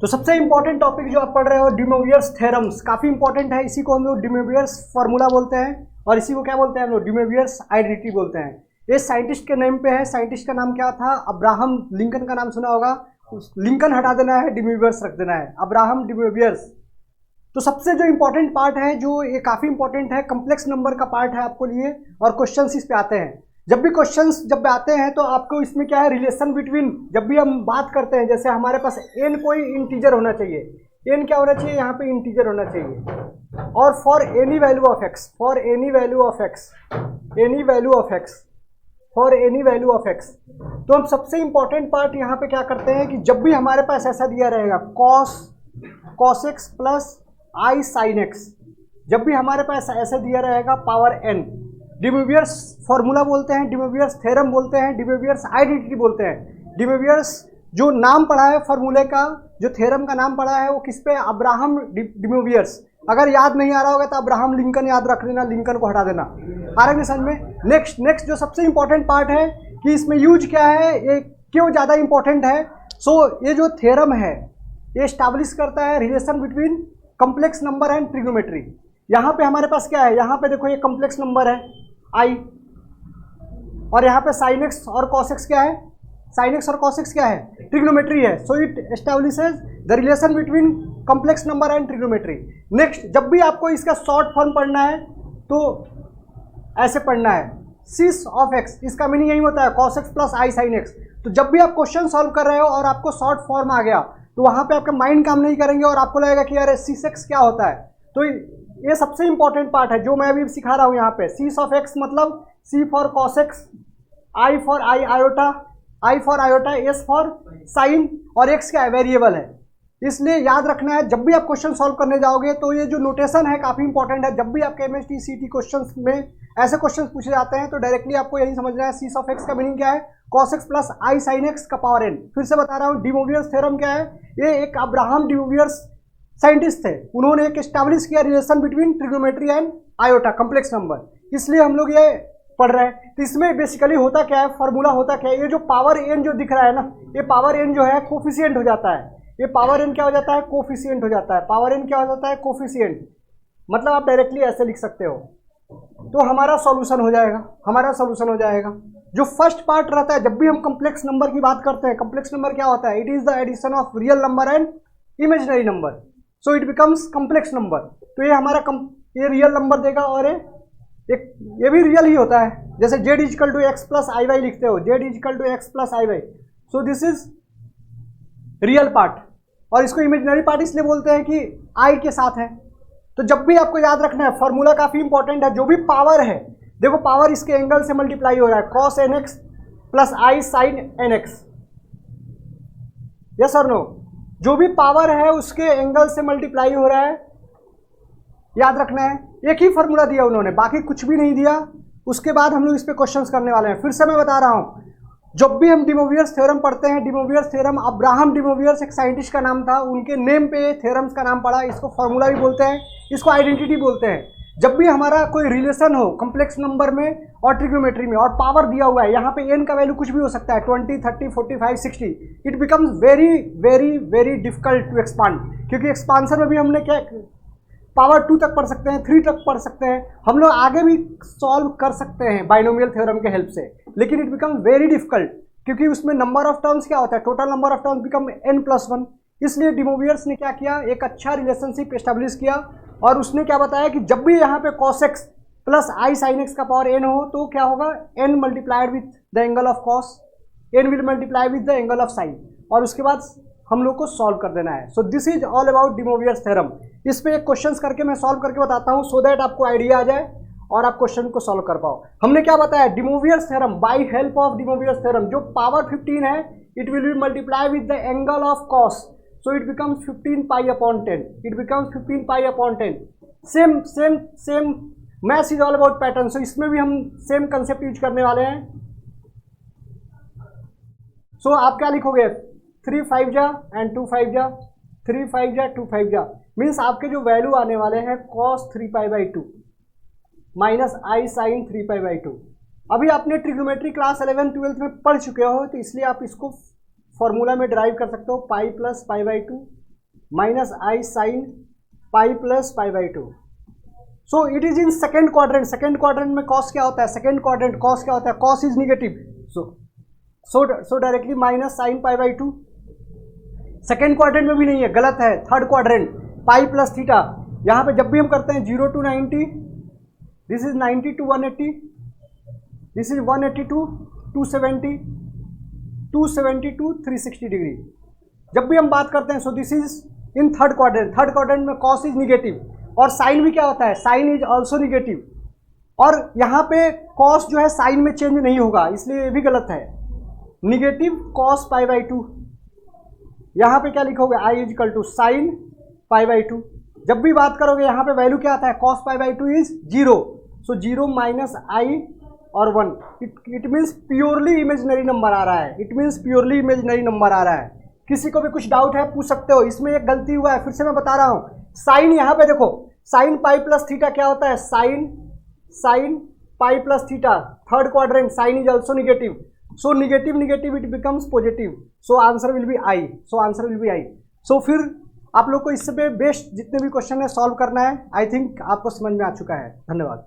तो सबसे important topic जो आप पढ़ रहे हो डे मोवियर्स थ्योरम्स, काफ़ी इंपॉर्टेंट है। इसी को हम लोग डे मोवियर्स फार्मूला बोलते हैं और इसी को क्या बोलते हैं हम लोग, डे मोवियर्स आइडेंटिटी बोलते हैं। ये साइंटिस्ट के नेम पे है। साइंटिस्ट का नाम क्या था? अब्राहम लिंकन का नाम सुना होगा। लिंकन हटा देना है, डे मोवियर्स रख देना है, अब्राहम डे मोवियर्स। तो सबसे जो इंपॉर्टेंट पार्ट है, जो ये काफ़ी इंपॉर्टेंट है, कम्प्लेक्स नंबर का पार्ट है आपको लिए, और क्वेश्चन इस पे आते हैं। जब भी क्वेश्चंस जब आते हैं तो आपको इसमें क्या है, रिलेशन बिटवीन, जब भी हम बात करते हैं, जैसे हमारे पास एन कोई इंटीजर होना चाहिए, एन क्या होना चाहिए, यहाँ पे इंटीजर होना चाहिए, और for any value of x, for any value of x, any value of x, for any value of x. तो हम सबसे इंपॉर्टेंट पार्ट यहाँ पे क्या करते हैं कि जब भी हमारे पास ऐसा दिया रहेगा कॉस एक्स प्लस आई साइन एक्स, जब भी हमारे पास ऐसा दिया रहेगा पावर एन, डे मोवियर्स फॉर्मूला बोलते हैं, डे मोवियर्स थ्योरम बोलते हैं, डे मोवियर्स आइडेंटिटी बोलते हैं। डे मोवियर्स जो नाम पढ़ा है फॉर्मूले का, जो थ्योरम का नाम पढ़ा है वो किस पे, अब्राहम डे मोवियर्स। अगर याद नहीं आ रहा होगा तो अब्राहम लिंकन याद रख लेना, लिंकन को हटा देना। आ रहा है समझ में? नेक्स्ट जो सबसे इंपॉर्टेंट पार्ट है कि इसमें यूज क्या है, ये क्यों ज़्यादा इंपॉर्टेंट है। ये जो थ्योरम है ये स्टैब्लिश करता है relation between complex number and trigonometry. यहाँ पे हमारे पास क्या है, यहाँ पे देखो ये कम्प्लेक्स नंबर है आई, और यहाँ पे साइन एक्स और कॉस एक्स क्या है, साइन एक्स और कॉस एक्स क्या है, ट्रिग्नोमेट्री है। So it establishes the relation between complex number and trigonometry. Next, जब भी आपको इसका शॉर्ट फॉर्म पढ़ना है तो ऐसे पढ़ना है, सीस ऑफ एक्स, इसका मीनिंग यही होता है कॉस एक्स प्लस आई साइन एक्स। तो जब भी आप क्वेश्चन सॉल्व कर रहे हो और आपको शॉर्ट फॉर्म आ गया तो वहाँ पे आपका माइंड काम नहीं करेंगे और आपको लगेगा कि यार सीस एक्स क्या होता है। तो ये सबसे इंपॉर्टेंट पार्ट है जो मैं अभी सिखा रहा हूँ यहाँ पे। सीस ऑफ एक्स मतलब C for cos x, I for I iota, I for iota, S for sine, और एक्स क्या है, वेरिएबल है। इसलिए याद रखना है जब भी आप क्वेश्चन सॉल्व करने जाओगे तो ये जो नोटेशन है काफ़ी इंपॉर्टेंट है। जब भी आपके एमएसटी सीटी क्वेश्चन में ऐसे क्वेश्चन पूछे जाते हैं तो डायरेक्टली आपको यही समझना है, सीस ऑफ एक्स का मीनिंग क्या है, कॉस एक्स प्लस आई साइन एक्स का पावर एन। फिर से बता रहा हूँ, डे मोवियर्स थ्योरम क्या है, ये एक अब्राहम डे मोवियर्स साइंटिस्ट थे, उन्होंने एक एस्टैब्लिश किया relation between trigonometry and iota, complex number, इसलिए हम लोग ये पढ़ रहे हैं। तो इसमें बेसिकली होता क्या है, फॉर्मूला होता क्या है, ये जो पावर एन जो दिख रहा है ना, ये पावर एन जो है कोफिशिएंट हो जाता है, ये पावर एन क्या हो जाता है, कोफिशिएंट हो जाता है। पावर एन क्या हो जाता है, कोफिशिएंट, मतलब आप डायरेक्टली ऐसे लिख सकते हो। तो हमारा सॉल्यूशन हो जाएगा, हमारा सॉल्यूशन हो जाएगा। जो फर्स्ट पार्ट रहता है, जब भी हम कम्प्लेक्स नंबर की बात करते हैं, कम्प्लेक्स नंबर क्या होता है, it is the addition of real number and imaginary number, so it becomes complex number. तो ये हमारा ये रियल नंबर देगा और ये भी रियल ही होता है। जैसे Z equal to X plus I Y लिखते हो, Z equal to X plus I Y, so this is real part, और इसको इमेजिनरी पार्ट इसलिए बोलते हैं कि आई के साथ है। तो जब भी आपको याद रखना है, फॉर्मूला काफ़ी इंपॉर्टेंट है, जो भी पावर है, देखो पावर इसके एंगल से मल्टीप्लाई हो रहा है, कॉस एन एक्स प्लस आई साइन एन एक्स, यस और नो, जो भी पावर है उसके एंगल से मल्टीप्लाई हो रहा है, याद रखना है। एक ही फॉर्मूला दिया उन्होंने, बाकी कुछ भी नहीं दिया। उसके बाद हम लोग इस पे क्वेश्चंस करने वाले हैं। फिर से मैं बता रहा हूं, जब भी हम डे मोवियर्स थ्योरम पढ़ते हैं, day Moivre's theorem, Abraham day मोवियर्स एक साइंटिस्ट का नाम था, उनके नेम पे थ्योरम्स का नाम पड़ा। इसको फॉर्मूला भी बोलते हैं, इसको आइडेंटिटी बोलते हैं। जब भी हमारा कोई रिलेशन हो कम्प्लेक्स नंबर में और ट्रिग्नोमेट्री में, और पावर दिया हुआ है, यहाँ पे एन का वैल्यू कुछ भी हो सकता है, 20, 30, 45, 60, it becomes very very very difficult to expand, क्योंकि एक्सपांसन में भी हमने क्या पावर 2 तक पढ़ सकते हैं, 3 तक पढ़ सकते हैं, हम लोग आगे भी सॉल्व कर सकते हैं बाइनोमियल थ्योरम के हेल्प से, लेकिन इट बिकम वेरी डिफिकल्ट, क्योंकि उसमें नंबर ऑफ टर्म्स क्या होता है, total number of terms become n+1। इसलिए डे मोवियर्स ने क्या किया, एक अच्छा रिलेशनशिप एस्टेब्लिश किया, और उसने क्या बताया कि जब भी यहाँ पे cos x प्लस आई साइन एक्स का पावर n हो तो क्या होगा, n multiplied with the angle of cos, n will multiply with the angle of sine, और उसके बाद हम लोग को सॉल्व कर देना है। So this is all about de Moivre's theorem. इस पे एक क्वेश्चंस करके मैं सॉल्व करके बताता हूँ, सो दैट आपको आइडिया आ जाए और आप क्वेश्चन को सॉल्व कर पाओ। हमने क्या बताया, de Moivre's theorem, by help of de Moivre's theorem, जो पावर 15 है, it will be multiply with the angle of cos, so it becomes 15 pi upon 10, it becomes 15 pi upon 10। Same same same, maths is all about pattern, so इसमें भी हम same concept use करने वाले हैं। सो आप क्या लिखोगे, 3 5 जा एंड 2 5 जा, 3 5 जा 2 5 जा, मीन्स आपके जो वैल्यू आने वाले हैं cos 3 pi by 2 minus I sine 3 pi by 2। अभी आपने ट्रिग्नोमेट्री क्लास 11 12 में पढ़ चुके हो, तो इसलिए आप इसको फॉर्मूला में ड्राइव कर सकते हो, pi plus pi by to minus I sign pi plus pi by to. So it is in second quadrant. Second quadrant में कॉस क्या होता है, सेकेंड क्वाड्रेंट कॉस क्या होता है, cos is negative. So directly minus sign pi by to. Second quadrant में भी नहीं है, गलत है। थर्ड क्वाड्रेंट पाई प्लस थीटा, यहाँ पे जब भी हम करते हैं 0 to 90, this is 90 to 180, this is 180 to 270, 270 to 360 degree. जब भी हम बात करते हैं सो this is in third quadrant. Third quadrant में कॉस इज निगेटिव और साइन भी क्या होता है, साइन इज ऑल्सो निगेटिव। और यहाँ पे कॉस जो है साइन में चेंज नहीं होगा, इसलिए ये भी गलत है। Negative cos pi by two, यहाँ पे क्या लिखोगे, I is equal to sine pi by two. जब भी बात करोगे यहाँ पे वैल्यू क्या आता है, cos pi by two is 0, so 0 minus I और 1। It means purely imaginary number आ रहा है, it means purely imaginary number आ रहा है। किसी को भी कुछ डाउट है पूछ सकते हो। इसमें एक गलती हुआ है, फिर से मैं बता रहा हूँ। साइन यहाँ पे देखो, साइन पाई प्लस थीटा क्या होता है, sine pi plus theta, third quadrant, sine is also negative. So negative negative it becomes positive, so answer will be I. So फिर आप लोग को इससे बेस्ट जितने भी क्वेश्चन है सॉल्व करना है। आई थिंक आपको समझ में आ चुका है। धन्यवाद।